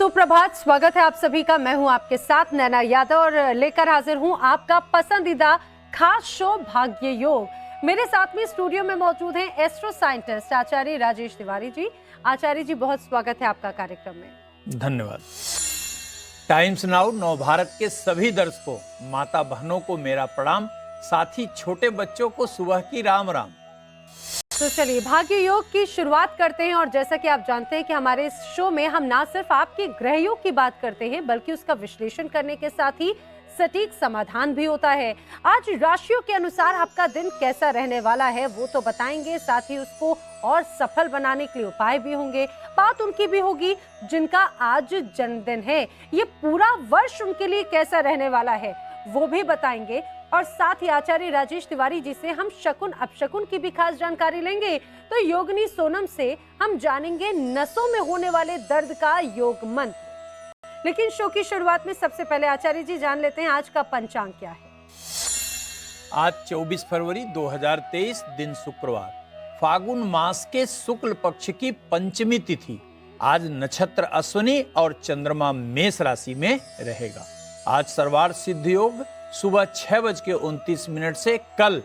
सुप्रभात, स्वागत है आप सभी का। मैं हूं आपके साथ नैना यादव और लेकर हाजिर हूं आपका पसंदीदा खास शो भाग्य योग। मेरे साथ में स्टूडियो में मौजूद हैं एस्ट्रो साइंटिस्ट आचार्य राजेश तिवारी जी। आचार्य जी, बहुत स्वागत है आपका कार्यक्रम में। धन्यवाद। टाइम्स नाउ नव भारत के सभी दर्शकों, माता बहनों को मेरा प्रणाम, साथ ही छोटे बच्चों को सुबह की राम राम। तो चलिए भाग्य योग की शुरुआत करते हैं। और जैसा कि आप जानते हैं कि हमारे इस शो में हम ना सिर्फ आपके ग्रह योग की बात करते हैं बल्कि उसका विश्लेषण करने के साथ ही सटीक समाधान भी होता है। आज राशियों के अनुसार आपका दिन कैसा रहने वाला है वो तो बताएंगे, साथ ही उसको और सफल बनाने के लिए उपाय भी होंगे। बात उनकी भी होगी जिनका आज जन्मदिन है, ये पूरा वर्ष उनके लिए कैसा रहने वाला है वो भी बताएंगे। और साथ ही आचार्य राजेश तिवारी जी से हम शकुन अपशकुन की भी खास जानकारी लेंगे। तो योगिनी सोनम से हम जानेंगे नसों में होने वाले दर्द का योग मंत्र। लेकिन शो की शुरुआत में सबसे पहले आचार्य जी जान लेते हैं आज का पंचांग क्या है। आज 24 फरवरी 2023, दिन शुक्रवार, फागुन मास के शुक्ल पक्ष की पंचमी तिथि। आज नक्षत्र अश्विनी और चंद्रमा मेष राशि में रहेगा। आज सर्वार्थ सिद्ध योग सुबह 6:29 से कल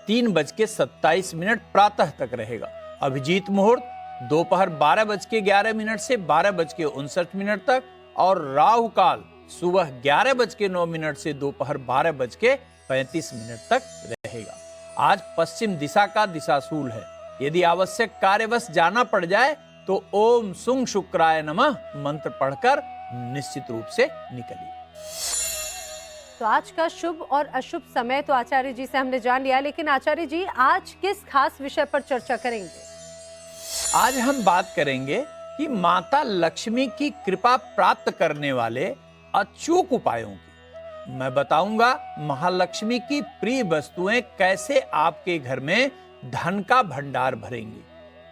3:27 प्रातः तक रहेगा। अभिजीत मुहूर्त दोपहर 12:11 से 12:59 तक और राहु काल सुबह 11:09 से दोपहर 12:35 तक रहेगा। आज पश्चिम दिशा का दिशाशूल है। यदि आवश्यक कार्यवश जाना पड़ जाए तो ओम सुंग शुक्राय नमः मंत्र पढ़कर निश्चित रूप से निकलिए। तो आज का शुभ और अशुभ समय तो आचार्य जी से हमने जान लिया, लेकिन आचार्य जी आज किस खास विषय पर चर्चा करेंगे? आज हम बात करेंगे कि माता लक्ष्मी की कृपा प्राप्त करने वाले अचूक उपायों की। मैं बताऊंगा महालक्ष्मी की प्रिय वस्तुएं कैसे आपके घर में धन का भंडार भरेंगी।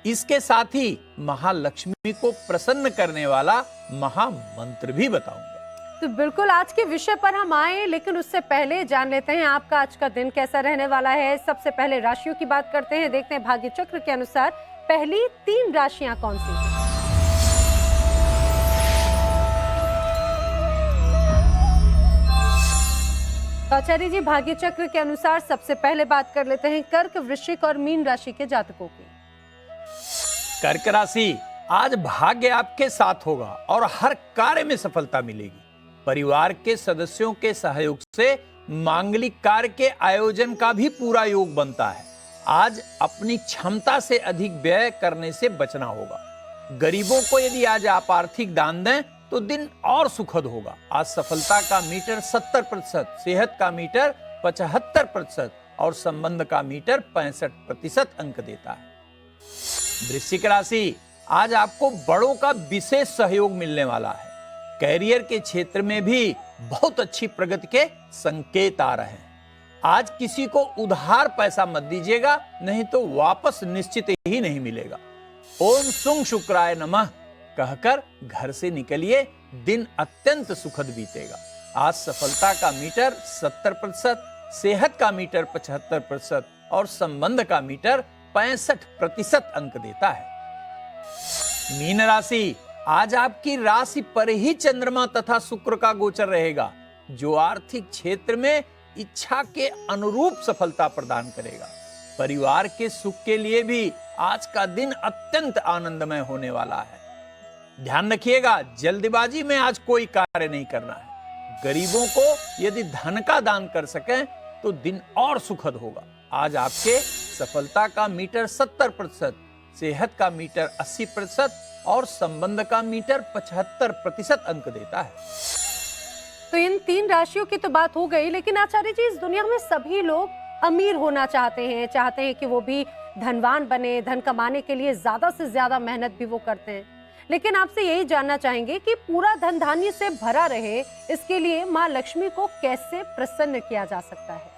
इसके साथ ही महालक्ष्मी को प्रसन्न करने वाला महामंत्र भी बताऊंगा। तो बिल्कुल आज के विषय पर हम आए, लेकिन उससे पहले जान लेते हैं आपका आज का दिन कैसा रहने वाला है। सबसे पहले राशियों की बात करते हैं। देखते हैं भाग्य चक्र के अनुसार पहली 3 राशियां कौन सी हैं। आचार्य जी, भाग्य चक्र के अनुसार सबसे पहले बात कर लेते हैं कर्क, वृश्चिक और मीन राशि के जातकों की। कर्क राशि, आज भाग्य आपके साथ होगा और हर कार्य में सफलता मिलेगी। परिवार के सदस्यों के सहयोग से मांगलिक कार्य के आयोजन का भी पूरा योग बनता है। आज अपनी क्षमता से अधिक व्यय करने से बचना होगा। गरीबों को यदि आज आप आर्थिक दान दें तो दिन और सुखद होगा। आज सफलता का मीटर 70%, सेहत का मीटर 75% और संबंध का मीटर 65% अंक देता है। वृश्चिक राशि, आज आपको बड़ों का विशेष सहयोग मिलने वाला है। कैरियर के क्षेत्र में भी बहुत अच्छी प्रगति के संकेत आ रहे हैं। आज किसी को उधार पैसा मत दीजिएगा, नहीं तो वापस निश्चित ही नहीं मिलेगा। ओम सुंग शुक्राय नमः कहकर घर से निकलिए, दिन अत्यंत सुखद बीतेगा। आज सफलता का मीटर 70%, सेहत का मीटर 75% और संबंध का मीटर 65% अंक देता है। मीन राशि, आज आपकी राशि पर ही चंद्रमा तथा शुक्र का गोचर रहेगा, जो आर्थिक क्षेत्र में इच्छा के अनुरूप सफलता प्रदान करेगा। परिवार के सुख के लिए भी आज का दिन अत्यंत आनंदमय होने वाला है। ध्यान रखिएगा, जल्दबाजी में आज कोई कार्य नहीं करना है। गरीबों को यदि धन का दान कर सकें तो दिन और सुखद होगा। आज आपके सफलता का मीटर 70%, सेहत का मीटर 80% और संबंध का मीटर 75% अंक देता है। तो इन 3 राशियों की तो बात हो गई, लेकिन आचार्य जी इस दुनिया में सभी लोग अमीर होना चाहते हैं कि वो भी धनवान बने, धन कमाने के लिए ज्यादा से ज्यादा मेहनत भी वो करते हैं। लेकिन आपसे यही जानना चाहेंगे कि पूरा धन धान्य से भरा रहे, इसके लिए माँ लक्ष्मी को कैसे प्रसन्न किया जा सकता है?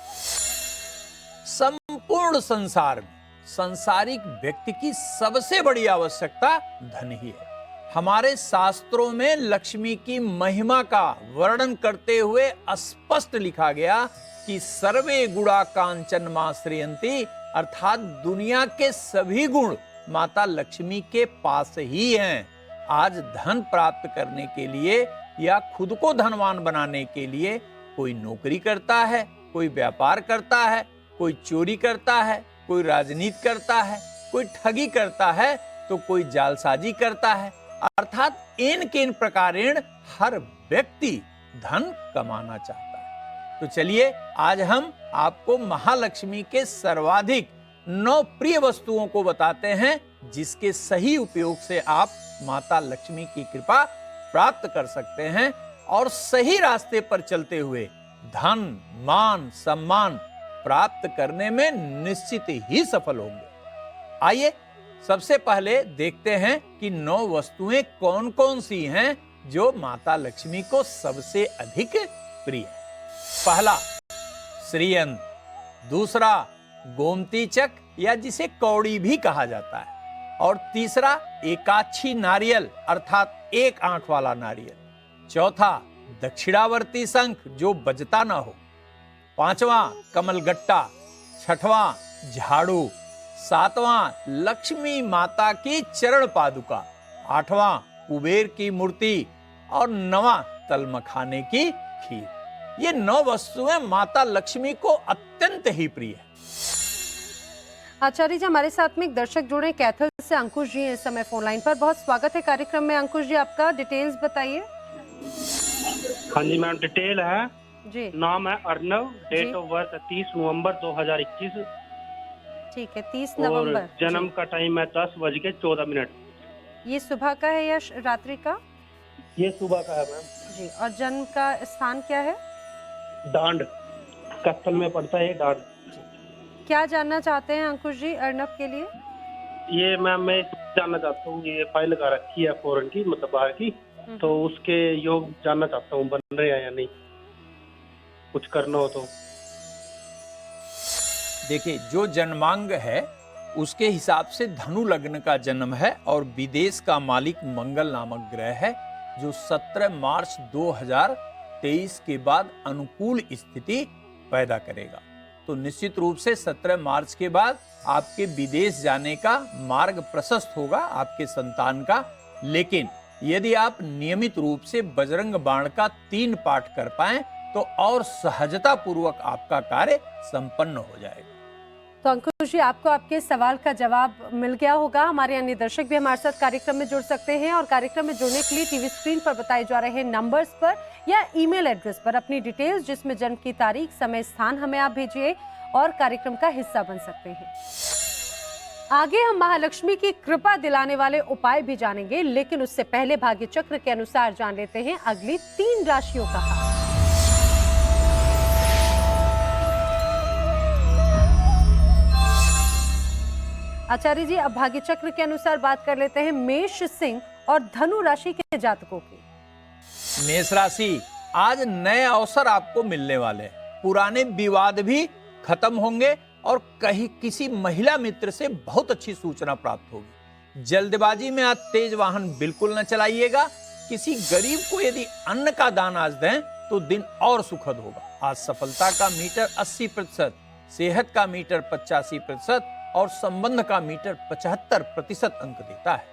संपूर्ण संसार में सांसारिक व्यक्ति की सबसे बड़ी आवश्यकता धन ही है। हमारे शास्त्रों में लक्ष्मी की महिमा का वर्णन करते हुए स्पष्ट लिखा गया कि सर्वे गुणा कांचन मां श्रेयंती, अर्थात दुनिया के सभी गुण माता लक्ष्मी के पास ही हैं। आज धन प्राप्त करने के लिए या खुद को धनवान बनाने के लिए कोई नौकरी करता है, कोई व्यापार करता है, कोई चोरी करता है, कोई राजनीति करता है, कोई ठगी करता है, तो कोई जालसाजी करता है। अर्थात इन प्रकारेण हर व्यक्ति धन कमाना चाहता है। तो चलिए आज हम आपको महालक्ष्मी के सर्वाधिक 9 प्रिय वस्तुओं को बताते हैं जिसके सही उपयोग से आप माता लक्ष्मी की कृपा प्राप्त कर सकते हैं और सही रास्ते पर चलते हुए धन, मान, सम्मान प्राप्त करने में निश्चित ही सफल होंगे। आइए सबसे पहले देखते हैं कि 9 वस्तुएं कौन कौन सी हैं जो माता लक्ष्मी को सबसे अधिक प्रिय है। पहला श्रीयंत्र, दूसरा गोमती चक या जिसे कौड़ी भी कहा जाता है, और तीसरा एकाक्षी नारियल अर्थात एक आंख वाला नारियल, चौथा दक्षिणावर्ती शंख जो बजता ना हो, पांचवा कमलगट्टा, छठवां झाड़ू, सातवां लक्ष्मी माता की चरण पादुका, आठवां कुबेर की मूर्ति और 9वां तलमखाने की खीर। ये 9 वस्तुएं माता लक्ष्मी को अत्यंत ही प्रिय है। आचार्य जी, हमारे साथ में एक दर्शक जुड़े कैथल से अंकुश जी हैं इस समय फोन लाइन पर। बहुत स्वागत है कार्यक्रम में। अंकुश जी, आपका डिटेल्स बताइए। हाँ जी मैम, डिटेल है जी। नाम है अर्नव, डेट ऑफ बर्थ 30 नवंबर 2021। ठीक है, 30 और नवंबर। जन्म का टाइम है 10:14। ये सुबह का है या रात्रि का? ये सुबह का है मैम। जी। और जन्म का स्थान क्या है? डांड, कत्थल में पड़ता है डांड। क्या जानना चाहते हैं अंकुश जी अर्नव के लिए? ये मैम मैं जानना चाहता हूँ, ये फाइल लगा रखी है फॉरेन की, मतलब बाहर की, तो उसके योग जानना चाहता हूँ बन रहे हैं या नहीं, कुछ करना हो तो। देखिए, जो जन्मांग है उसके हिसाब से धनु लग्न का जन्म है और विदेश का मालिक मंगल नामक ग्रह है जो 17 मार्च 2023 के बाद अनुकूल स्थिति पैदा करेगा। तो निश्चित रूप से 17 मार्च के बाद आपके विदेश जाने का मार्ग प्रशस्त होगा आपके संतान का। लेकिन यदि आप नियमित रूप से बजरंग बाण का 3 पाठ कर पाएं तो और सहजता पूर्वक आपका कार्य संपन्न हो जाएगा। तो अंकुश जी, आपको आपके सवाल का जवाब मिल गया होगा। हमारे अन्य दर्शक भी हमारे साथ कार्यक्रम में जुड़ सकते हैं और कार्यक्रम में जुड़ने के लिए टीवी स्क्रीन पर बताए जा रहे नंबर्स पर या ईमेल एड्रेस पर अपनी डिटेल्स जिसमें जन्म की तारीख, समय, स्थान हमें आप भेजिए और कार्यक्रम का हिस्सा बन सकते हैं। आगे हम महालक्ष्मी की कृपा दिलाने वाले उपाय भी जानेंगे, लेकिन उससे पहले भाग्य चक्र के अनुसार जान लेते हैं अगली 3 राशियों का हाल। आचार्य जी, अब भाग्य चक्र के अनुसार बात कर लेते हैं मेष, सिंह और धनु राशि के जातकों की। मेष राशि, आज नए अवसर आपको मिलने वाले हैं। पुराने विवाद भी खत्म होंगे और कहीं किसी महिला मित्र से बहुत अच्छी सूचना प्राप्त होगी। जल्दबाजी में आज तेज वाहन बिल्कुल न चलाइएगा। किसी गरीब को यदि अन्न का दान आज दें तो दिन और सुखद होगा। आज सफलता का मीटर 80%, सेहत का मीटर 85% और संबंध का मीटर 75% अंक देता है।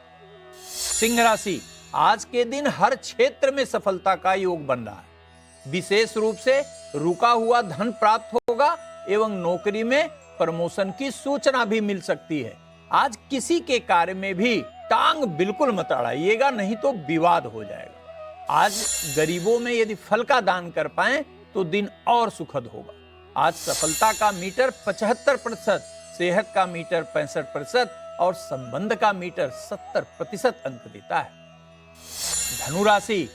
सिंह राशि, आज के दिन हर क्षेत्र में सफलता का योग बन रहा है। विशेष रूप से रुका हुआ धन प्राप्त होगा एवं नौकरी में प्रमोशन की सूचना भी मिल सकती है। आज किसी के कार्य में भी टांग बिल्कुल मत अड़ाइएगा, नहीं तो विवाद हो जाएगा। आज गरीबों में यदि फल का दान कर पाएं तो दिन और सुखद होगा। आज सफलता का मीटर 75%, सेहत का मीटर 65% और संबंध का मीटर 70% अंक देता है। धनु राशि,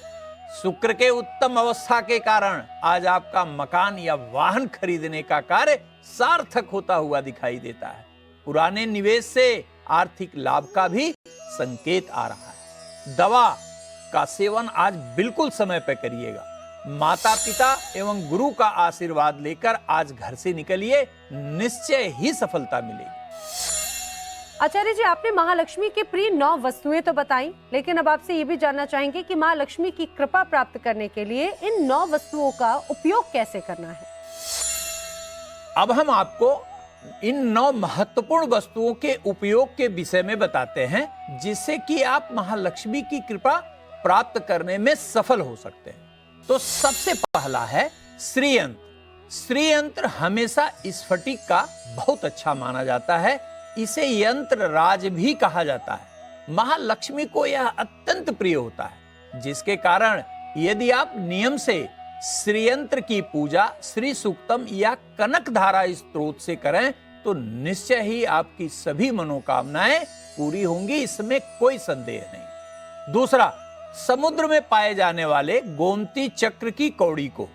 शुक्र के उत्तम अवस्था के कारण आज आपका मकान या वाहन खरीदने का कार्य सार्थक होता हुआ दिखाई देता है। पुराने निवेश से आर्थिक लाभ का भी संकेत आ रहा है। दवा का सेवन आज बिल्कुल समय पर करिएगा। माता पिता एवं गुरु का आशीर्वाद लेकर आज घर से निकलिए, निश्चय ही सफलता मिलेगी। आचार्य जी, आपने महालक्ष्मी की प्रिय 9 वस्तुएं तो बताई, लेकिन अब आपसे ये भी जानना चाहेंगे कि मां लक्ष्मी की कृपा प्राप्त करने के लिए इन 9 वस्तुओं का उपयोग कैसे करना है। अब हम आपको इन 9 महत्वपूर्ण वस्तुओं के उपयोग के विषय में बताते हैं, जिससे कि आप महालक्ष्मी की कृपा प्राप्त करने में सफल हो सकते हैं। तो सबसे पहला है श्रीयंत्र। श्रीयंत्र हमेशा स्फटिक का बहुत अच्छा माना जाता है। इसे यंत्र राज भी कहा जाता है। महालक्ष्मी को यह अत्यंत प्रिय होता है, जिसके कारण यदि आप नियम से श्रीयंत्र की पूजा श्री सूक्तम या कनक धारा स्त्रोत से करें तो निश्चय ही आपकी सभी मनोकामनाएं पूरी होंगी, इसमें कोई संदेह नहीं। दूसरा, समुद्र में पाए जाने वाले गोमती चक्र की कौड़ी को,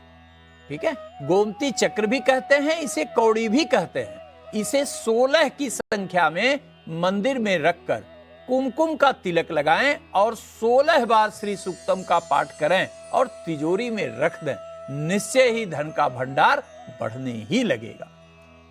ठीक है, गोमती चक्र भी कहते हैं, इसे कौड़ी भी कहते हैं। इसे 16 की संख्या में मंदिर में रखकर कुमकुम का तिलक लगाएं और 16 बार श्री सूक्तम का पाठ करें और तिजोरी में रख दें, निश्चय ही धन का भंडार बढ़ने ही लगेगा।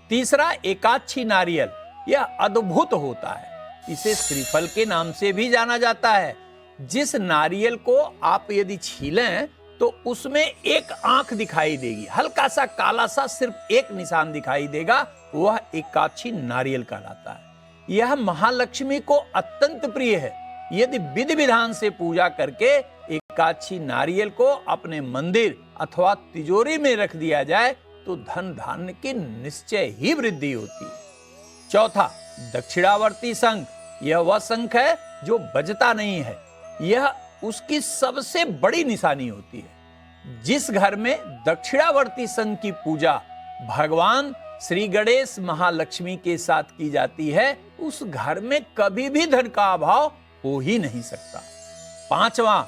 तीसरा, एकाक्षी नारियल। यह अद्भुत होता है। इसे श्रीफल के नाम से भी जाना जाता है। जिस नारियल को आप यदि छीलें तो उसमें एक आंख दिखाई देगी, हल्का सा काला सा सिर्फ एक निशान दिखाई देगा, वह एकाक्षी नारियल कहलाता है। यह महालक्ष्मी को अत्यंत प्रिय है। यदि विधि विधान से पूजा करके एकाक्षी नारियल को अपने मंदिर अथवा तिजोरी में रख दिया जाए तो धन धान्य की निश्चय ही वृद्धि होती है। चौथा, दक्षिणावर्ती शंख। यह वह शंख है जो बजता नहीं है। यह उसकी सबसे बड़ी निशानी होती है। जिस घर में दक्षिणावर्ती शंख की पूजा भगवान श्री गणेश महालक्ष्मी के साथ की जाती है, उस घर में कभी भी धन का अभाव हो ही नहीं सकता। पांचवा,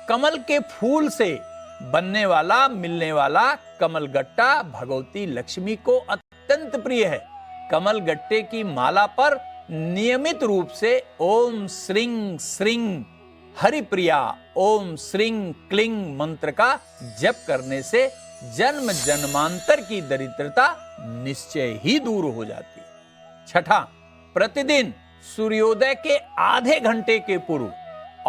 कमल के फूल से बनने वाला मिलने वाला कमल गट्टा भगवती लक्ष्मी को अत्यंत प्रिय है। कमल गट्टे की माला पर नियमित रूप से ओम श्रीं श्रीं हरिप्रिया ओम श्रीं क्लीं मंत्र का जप करने से जन्म जन्मांतर की दरिद्रता निश्चय ही दूर हो जाती है। छठा, प्रतिदिन सूर्योदय के आधे घंटे के पूर्व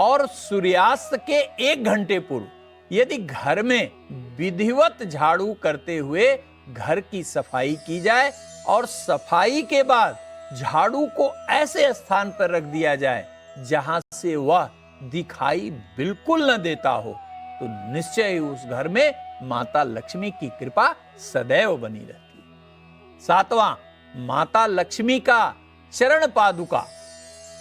और सूर्यास्त के 1 घंटे पूर्व यदि घर में विधिवत झाड़ू करते हुए घर की सफाई की जाए और सफाई के बाद झाड़ू को ऐसे स्थान पर रख दिया जाए जहां से वह दिखाई बिल्कुल न देता हो, तो निश्चय ही उस घर में माता लक्ष्मी की कृपा सदैव बनी रहती है। सातवां, माता लक्ष्मी का चरण पादुका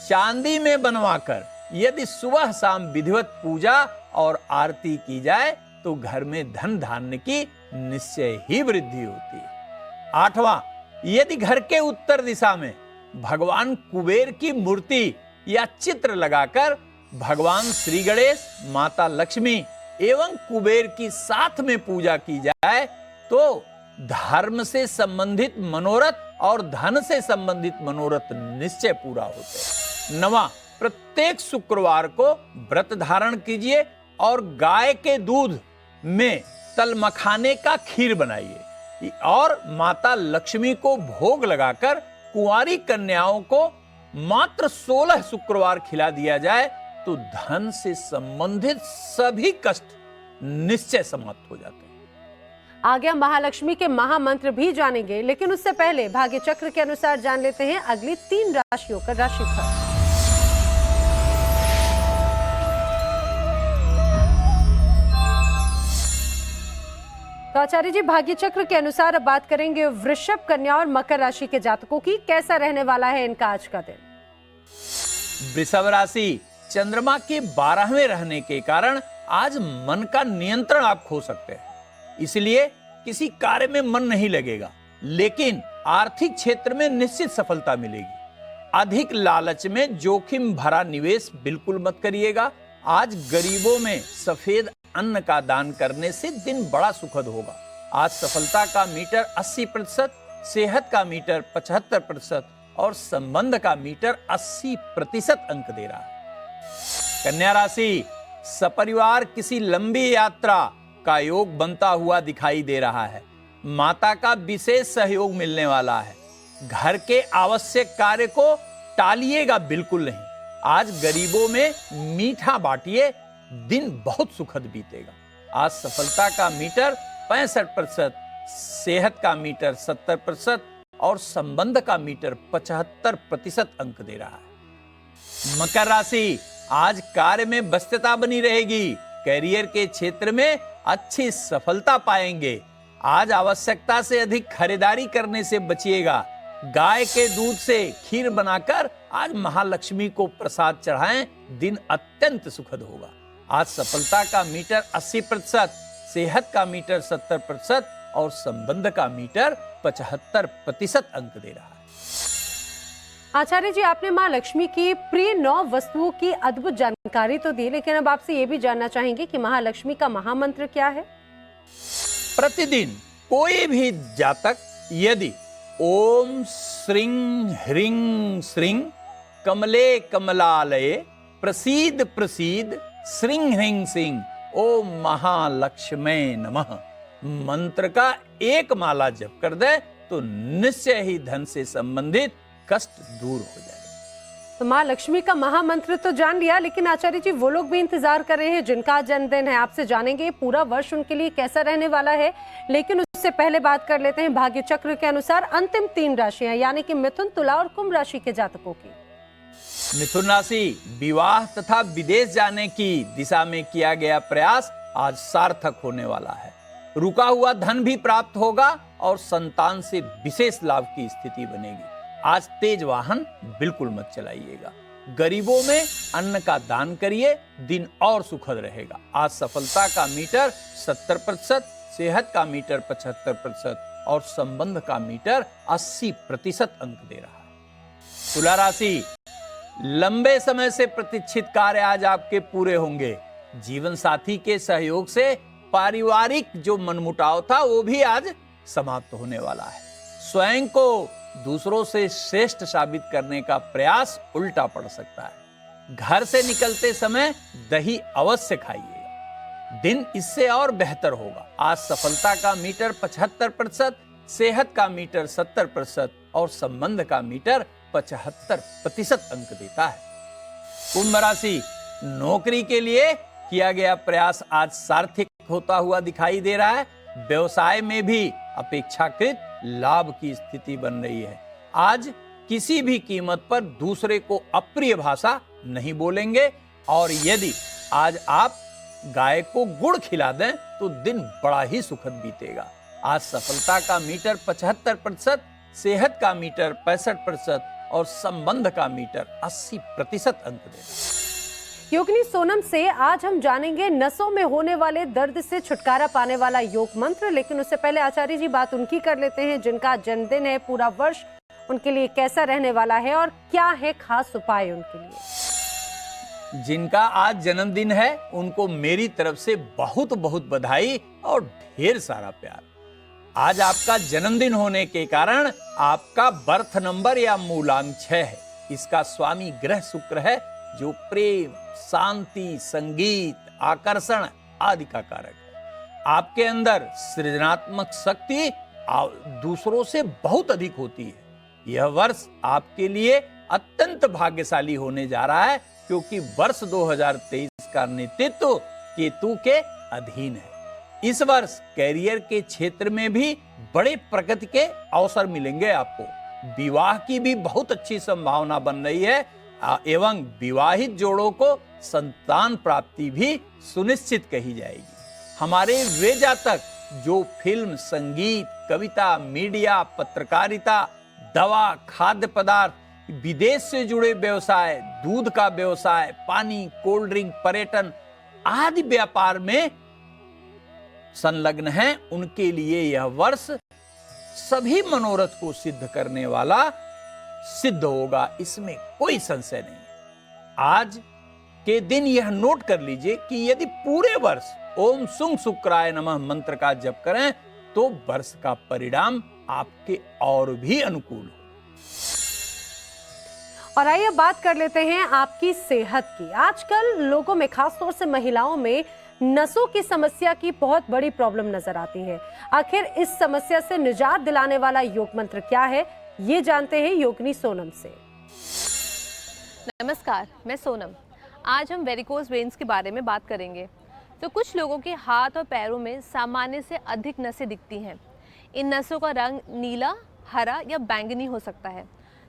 चांदी में बनवाकर यदि सुबह शाम विधिवत पूजा और आरती की जाए तो घर में धन धान्य की निश्चय ही वृद्धि होती है। आठवां, यदि घर के उत्तर दिशा में भगवान कुबेर की मूर्ति या चित्र लगाकर भगवान श्री गणेश, माता लक्ष्मी एवं कुबेर की साथ में पूजा की जाए तो धर्म से संबंधित मनोरथ और धन से संबंधित मनोरथ निश्चय पूरा होते हैं। नवा, प्रत्येक शुक्रवार को व्रत धारण कीजिए और गाय के दूध में तल मखाने का खीर बनाइए और माता लक्ष्मी को भोग लगाकर कुंवारी कन्याओं को मात्र 16 शुक्रवार खिला दिया जाए तो धन से संबंधित सभी कष्ट निश्चय समाप्त हो जाते हैं। आगे हम महालक्ष्मी के महामंत्र भी जानेंगे, लेकिन उससे पहले भाग्य चक्र के अनुसार जान लेते हैं अगली 3 राशियों का राशिफल। तो आचार्य जी, भाग्य चक्र के अनुसार अब बात करेंगे वृषभ, कन्या और मकर राशि के जातकों की। कैसा रहने वाला है इनका आज का दिन? वृषभ राशि चंद्रमा के 12वें रहने के कारण आज मन का नियंत्रण आप खो सकते हैं, इसलिए किसी कार्य में मन नहीं लगेगा, लेकिन आर्थिक क्षेत्र में निश्चित सफलता मिलेगी। अधिक लालच में जोखिम भरा निवेश बिल्कुल मत करिएगा। आज गरीबों में सफेद अन्न का दान करने से दिन बड़ा सुखद होगा। आज सफलता का मीटर 80%, सेहत का मीटर 75% और संबंध का मीटर 80% अंक दे रहा है। कन्या राशि सपरिवार किसी लंबी यात्रा का योग बनता हुआ दिखाई दे रहा है। माता का विशेष सहयोग मिलने वाला है। घर के आवश्यक कार्य को टालिएगा बिल्कुल नहीं। आज गरीबों में मीठा बांटिए, दिन बहुत सुखद बीतेगा। आज सफलता का मीटर 65%, सेहत का मीटर 70% और संबंध का मीटर 75% अंक दे रहा है। मकर राशि, आज कार्य में व्यस्तता बनी रहेगी। कैरियर के क्षेत्र में अच्छी सफलता पाएंगे। आज आवश्यकता से अधिक खरीदारी करने से बचिएगा। गाय के दूध से खीर बनाकर आज महालक्ष्मी को प्रसाद चढ़ाएं, दिन अत्यंत सुखद होगा। आज सफलता का मीटर 80%, सेहत का मीटर 70% और संबंध का मीटर 75% अंक दे रहा है। आचार्य जी, आपने माँ लक्ष्मी की प्रिय 9 वस्तुओं की अद्भुत जानकारी तो दी, लेकिन अब आपसे ये भी जानना चाहेंगे कि महालक्ष्मी का महामंत्र क्या है? प्रतिदिन कोई भी जातक यदि ओम श्रीं ह्रीं श्रीं कमले कमलालये प्रसीद प्रसीद श्रीं ह्रीं श्रीं ओम महालक्ष्मी नमः मंत्र का एक माला जप कर दे तो निश्चय ही धन से संबंधित कष्ट दूर हो जाए। तो माँ लक्ष्मी का महामंत्र तो जान लिया, लेकिन आचार्य जी वो लोग भी इंतजार कर रहे हैं जिनका जन्मदिन है। आपसे जानेंगे पूरा वर्ष उनके लिए कैसा रहने वाला है, लेकिन उससे पहले बात कर लेते हैं भाग्य चक्र के अनुसार अंतिम 3 राशियां, यानी कि मिथुन, तुला और कुंभ राशि के जातकों की। मिथुन राशि, विवाह तथा विदेश जाने की दिशा में किया गया प्रयास आज सार्थक होने वाला है। रुका हुआ धन भी प्राप्त होगा और संतान से विशेष लाभ की स्थिति बनेगी। आज तेज वाहन बिल्कुल मत चलाइएगा। गरीबों में अन्न का दान करिए, दिन और सुखद रहेगा। आज सफलता का मीटर 70%, सेहत का मीटर 75% और संबंध का मीटर 80% अंक दे रहा है। तुला राशि, लंबे समय से प्रतीक्षित कार्य आज आपके पूरे होंगे। जीवन साथी के सहयोग से पारिवारिक जो मनमुटाव था वो भी आज समाप्त होने वाला है। स्वयं को दूसरों से श्रेष्ठ साबित करने का प्रयास उल्टा पड़ सकता है। घर से निकलते समय दही अवश्य खाइएगा, दिन इससे और बेहतर होगा। आज सफलता का मीटर 75%, सेहत का मीटर 70% और संबंध का मीटर 75% अंक देता है। कुंभ राशि, नौकरी के लिए किया गया प्रयास आज सार्थक होता हुआ दिखाई दे रहा है। व्यवसाय में भी अपेक्षाकृत लाभ की स्थिति बन रही है। आज किसी भी कीमत पर दूसरे को अप्रिय भाषा नहीं बोलेंगे और यदि आज आप गाय को गुड़ खिला दें तो दिन बड़ा ही सुखद बीतेगा। आज सफलता का मीटर 75%, सेहत का मीटर 65% और संबंध का मीटर 80% अंक देगा। योगिनी सोनम से आज हम जानेंगे नसों में होने वाले दर्द से छुटकारा पाने वाला योग मंत्र, लेकिन उससे पहले आचार्य जी बात उनकी कर लेते हैं जिनका जन्मदिन है। पूरा वर्ष उनके लिए कैसा रहने वाला है और क्या है खास उपाय उनके लिए? जिनका आज जन्मदिन है उनको मेरी तरफ से बहुत बहुत बधाई और ढेर सारा प्यार। आज आपका जन्मदिन होने के कारण आपका बर्थ नंबर या मूलांक 6 है। इसका स्वामी ग्रह शुक्र है जो प्रेम, शांति, संगीत, आकर्षण आदि का कारक है। आपके अंदर सृजनात्मक शक्ति दूसरों से बहुत अधिक होती है। यह वर्ष आपके लिए अत्यंत भाग्यशाली होने जा रहा है क्योंकि वर्ष 2023 का नेतृत्व केतु के अधीन है। इस वर्ष कैरियर के क्षेत्र में भी बड़े प्रगति के अवसर मिलेंगे आपको। विवाह की भी बहुत अच्छी संभावना बन रही है एवं विवाहित जोड़ों को संतान प्राप्ति भी सुनिश्चित कही जाएगी। हमारे वे जातक जो फिल्म, संगीत, कविता, मीडिया, पत्रकारिता, दवा, खाद्य पदार्थ, विदेश से जुड़े व्यवसाय, दूध का व्यवसाय, पानी, कोल्ड ड्रिंक, पर्यटन आदि व्यापार में संलग्न हैं, उनके लिए यह वर्ष सभी मनोरथ को सिद्ध करने वाला सिद्ध होगा, इसमें कोई संशय नहीं। आज के दिन यह नोट कर लीजिए कि यदि पूरे वर्ष ओम सुंग शुक्राय नमः मंत्र का जप करें तो वर्ष का परिणाम आपके और भी अनुकूल हो। और आइए बात कर लेते हैं आपकी सेहत की। आजकल लोगों में, खासतौर से महिलाओं में, नसों की समस्या की बहुत बड़ी प्रॉब्लम नजर आती है। आखिर इस समस्या से निजात दिलाने वाला योग मंत्र क्या है, ये जानते हैं योगिनी सोनम से। नमस्कार, मैं सोनम। आज हम वेरिकोज वेन्स के बारे में बात करेंगे। तो कुछ लोगों के हाथ और पैरों में सामान्य से अधिक नसें दिखती हैं। इन नसों का रंग नीला हरा या बैंगनी हो सकता है।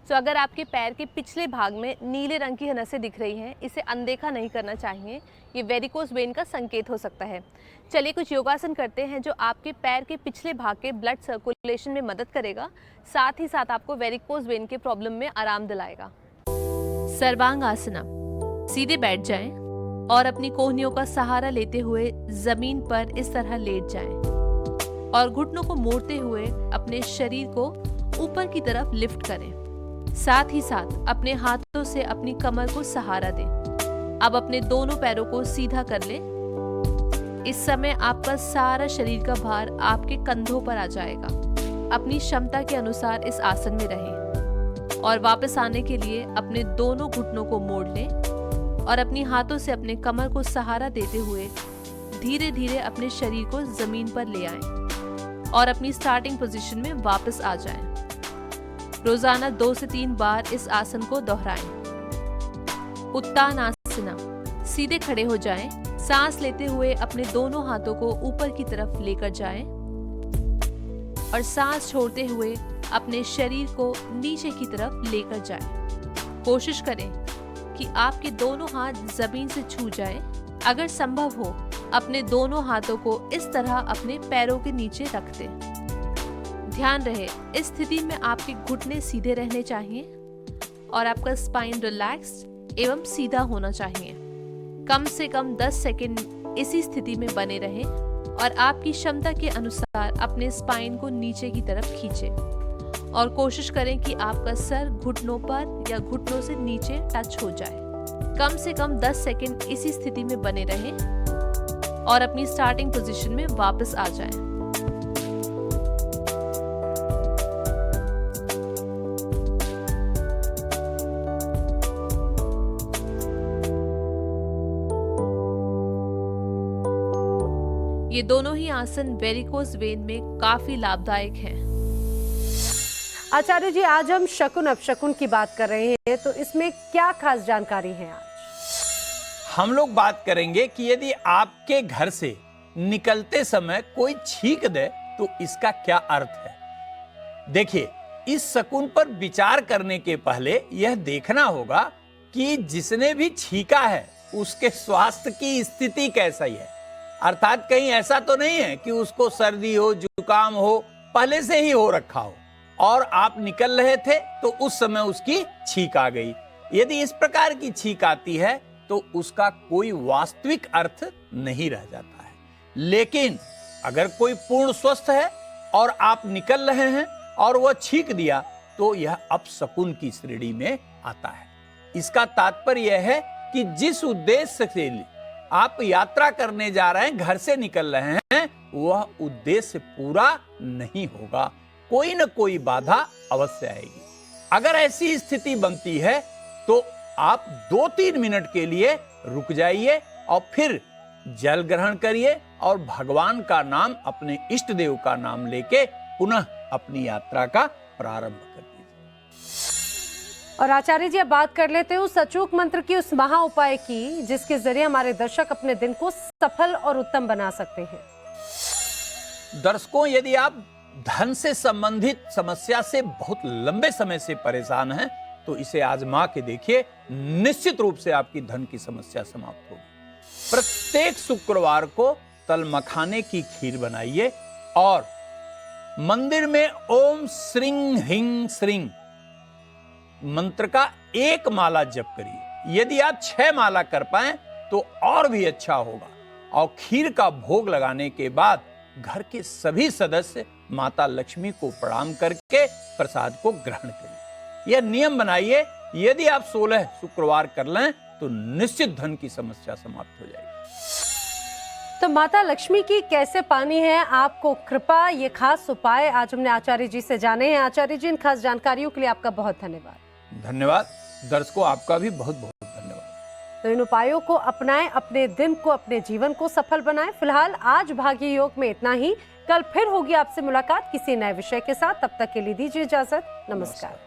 तो अगर आपके पैर के पिछले भाग में नीले रंग की नसें दिख रही हैं, इसे अनदेखा नहीं करना चाहिए, ये वेरिकोज वेन का संकेत हो सकता है। चलिए कुछ योगासन करते हैं जो आपके पैर के पिछले भाग के ब्लड सर्कुलेशन में मदद करेगा, साथ ही साथ आपको वेरिकोज वेन के प्रॉब्लम में आराम दिलाएगा। सर्वांगासना, सीधे बैठ जाएं और अपनी कोहनियों का सहारा लेते हुए जमीन पर इस तरह लेट जाएं और घुटनों को मोड़ते हुए अपने शरीर को ऊपर की तरफ लिफ्ट करें। साथ ही साथ अपने हाथों से अपनी कमर को सहारा दें। अब अपने दोनों पैरों को सीधा कर लें। इस समय आपका सारा शरीर का भार आपके कंधों पर आ जाएगा। अपनी क्षमता के अनुसार इस आसन में रहें और वापस आने के लिए अपने दोनों घुटनों को मोड़ लें और अपनी हाथों से अपने कमर को सहारा देते हुए धीरे धीरे अपने शरीर को जमीन पर ले आएं और अपनी स्टार्टिंग पोजीशन में वापस आ जाएं। रोजाना 2 से 3 बार इस आसन को दोहराएं। उत्तानासना, सीधे खड़े हो जाएं, सांस लेते हुए अपने दोनों हाथों को ऊपर की तरफ लेकर जाएं और सांस छोड़ते हुए अपने शरीर को नीचे की तरफ लेकर जाएं। कोशिश करें कि आपके दोनों हाथ जमीन से छू जाएं। अगर संभव हो अपने दोनों हाथों को इस तरह अपने पैरों के नीचे रख दें। ध्यान रहे इस स्थिति में आपके घुटने सीधे रहने चाहिए और आपका स्पाइन रिलैक्स्ड एवं सीधा होना चाहिए। कम से कम 10 सेकंड इसी स्थिति में बने रहें और आपकी क्षमता के अनुसार अपने स्पाइन को नीचे की तरफ खींचें और कोशिश करें कि आपका सर घुटनों पर या घुटनों से नीचे टच हो जाए। कम से कम 10 सेकंड इसी स्थिति में बने रहें और अपनी स्टार्टिंग पोजीशन में वापस आ जाएं। ये दोनों ही आसन वेरिकोज वेन में काफी लाभदायक हैं। आचार्य जी, आज हम शकुन अपशकुन की बात कर रहे हैं, तो इसमें क्या खास जानकारी है आज? हम लोग बात करेंगे कि यदि आपके घर से निकलते समय कोई छींक दे तो इसका क्या अर्थ है। देखिए, इस शकुन पर विचार करने के पहले यह देखना होगा कि जिसने भी छींका है उसके स्वास्थ्य की स्थिति कैसी है। अर्थात कहीं ऐसा तो नहीं है कि उसको सर्दी हो, जुकाम हो, पहले से ही हो रखा हो और आप निकल रहे थे तो उस समय उसकी छींक आ गई। यदि इस प्रकार की छींक आती है तो उसका कोई वास्तविक अर्थ नहीं रह जाता है। लेकिन अगर कोई पूर्ण स्वस्थ है और आप निकल रहे हैं और वह छींक दिया तो यह अपशकुन की श्रेणी में आता है। इसका तात्पर्य यह है कि जिस उद्देश्य से आप यात्रा करने जा रहे हैं, घर से निकल रहे हैं, वह उद्देश्य पूरा नहीं होगा, कोई न कोई बाधा अवश्य आएगी। अगर ऐसी स्थिति बनती है तो आप 2-3 मिनट के लिए रुक जाइए और फिर जल ग्रहण करिए और भगवान का नाम, अपने इष्ट देव का नाम लेके पुनः अपनी यात्रा का प्रारंभ कर दीजिए। और आचार्य जी, अब बात कर लेते हैं उस अचूक मंत्र की, उस महा उपाय की, जिसके जरिए हमारे दर्शक अपने दिन को सफल और उत्तम बना सकते हैं। दर्शकों, यदि आप धन से संबंधित समस्या से बहुत लंबे समय से परेशान हैं तो इसे आजमा के देखिए, निश्चित रूप से आपकी धन की समस्या समाप्त होगी। प्रत्येक शुक्रवार को तल मखाने की खीर बनाइए और मंदिर में ओम श्रीं ह्रीं श्रीं मंत्र का 1 माला जप करिए। यदि आप 6 माला कर पाए तो और भी अच्छा होगा। और खीर का भोग लगाने के बाद घर के सभी सदस्य माता लक्ष्मी को प्रणाम करके प्रसाद को ग्रहण करिए। यह नियम बनाइए। यदि आप 16 शुक्रवार कर लें तो निश्चित धन की समस्या समाप्त हो जाएगी। तो माता लक्ष्मी की कैसे पानी है आपको कृपा, ये खास उपाय आज हमने आचार्य जी से जाने हैं। आचार्य जी, इन खास जानकारियों के लिए आपका बहुत धन्यवाद। धन्यवाद दर्शकों, आपका भी बहुत बहुत धन्यवाद। तो इन उपायों को अपनाएं, अपने दिन को, अपने जीवन को सफल बनाएं। फिलहाल आज भाग्य योग में इतना ही। कल फिर होगी आपसे मुलाकात किसी नए विषय के साथ। तब तक के लिए दीजिए इजाजत। नमस्कार।